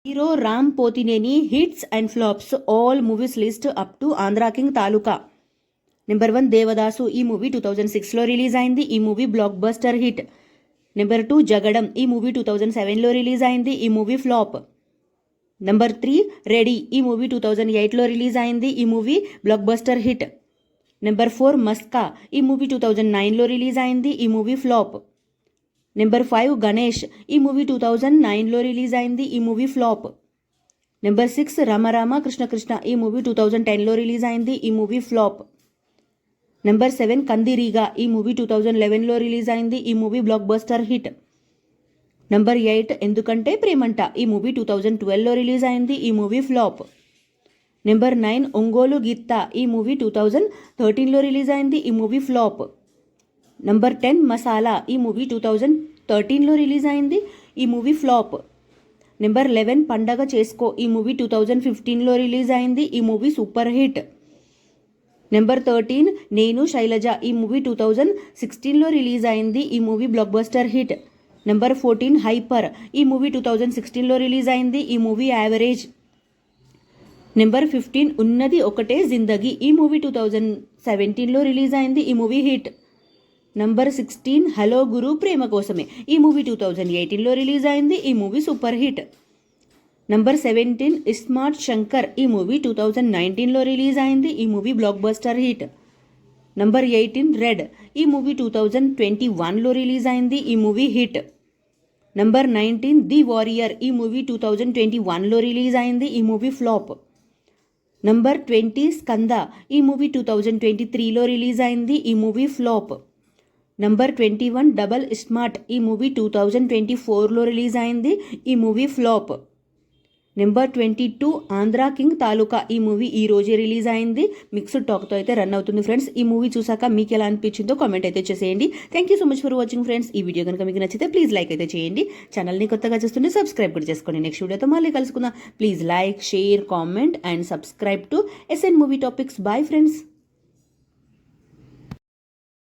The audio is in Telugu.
Hero Ram Pothineni hits and flops all movies list up to Andhra king Taluka. Number 1 Devadasu. ఈ మూవీ 2006లో రిలీజ్ అయింది. ఈ movie blockbuster hit. Number 2 Jagadam. ఈ మూవీ 2007లో రిలీజ్ అయింది. ఈ మూవీ ఫ్లాప్. నెంబర్ 3 రెడీ. ఈ మూవీ 2008లో రిలీజ్ అయింది. ఈ movie blockbuster hit. Number 4 Maska. ఈ మూవీ 2009లో రిలీజ్ అయింది. ఈ మూవీ ఫ్లాప్. నెంబర్ 5 గణేష్. ఈ మూవీ 2009లో రిలీజ్ అయింది. ఈ movie flop. Number 6 Rama Rama Krishna Krishna. ఈ మూవీ 2010లో రిలీజ్ అయింది. ఈ మూవీ ఫ్లాప్. నెంబర్ 7 కందిరీగా. ఈ మూవీ 2011లో రిలీజ్ అయింది. ఈ movie blockbuster hit. Number 8 ఎందుకంటే ప్రేమంట. ఈ మూవీ 2012లో రిలీజ్ అయింది. ఈ మూవీ ఫ్లాప్. నెంబర్ 9 ఒంగోలు గిత్త. ఈ మూవీ 2013లో రిలీజ్ అయింది. ఈ మూవీ ఫ్లాప్. నంబర్ 10 మసాలా. ఈ మూవీ 2013లో రిలీజ్ అయింది. ఈ మూవీ ఫ్లాప్. నెంబర్ 11 పండగ చేసుకో. ఈ మూవీ 2015లో రిలీజ్ అయింది. ఈ మూవీ సూపర్ హిట్. నెంబర్ 13 నేను శైలజ. ఈ మూవీ 2016లో రిలీజ్ అయింది. ఈ movie blockbuster hit. Number 14 hyper. ఈ మూవీ 2016లో రిలీజ్ అయింది. ఈ మూవీ యావరేజ్. నెంబర్ 15 ఉన్నది ఒకటే జిందగీ. ఈ మూవీ 2017లో రిలీజ్ అయింది. ఈ movie hit. Number 16 Hello Guru Prema Kosame. ఈ మూవీ 2018లో రిలీజ్ అయింది. ఈ movie super hit. Number 17 iSmart Shankar. ఈ మూవీ 2019లో రిలీజ్ అయింది. ఈ movie blockbuster hit. Number 18 Red. ఈ మూవీ 2021లో రిలీజ్ అయింది. ఈ movie hit. Number 19 The Warrior. ఈ మూవీ 2021లో రిలీజ్ అయింది. ఈ మూవీ ఫ్లాప్. నంబర్ 20 స్కంద. ఈ మూవీ 2023లో రిలీజ్ అయింది. ఈ movie flop. Number 21 double smart. ఈ మూవీ 2024లో రిలీజ్ అయింది. ఈ movie flop. Number 22 Andhra king taluka. ఈ మూవీ ఈ రోజే రిలీజ్ అయింది. మిక్స్డ్ టాక్తో అయితే రన్ అవుతుంది ఫ్రెండ్స్. ఈ మూవీ చూసాక మీకు ఎలా అనిపించిందో కామెంట్ అయితే చేసేయండి. Thank you so much for watching friends. ఈ వీడియో కనుక మీకు నచ్చితే ప్లీజ్ లైక్ అయితే చేయండి. ఛానల్ని కొత్తగా చూస్తుంటే సబ్స్క్రైబ్ కూడా చేసుకోండి. నెక్స్ట్ వీడియోతో మళ్ళీ కలుసుకుందాం. Please like, share, comment and subscribe to SN movie topics. Bye friends.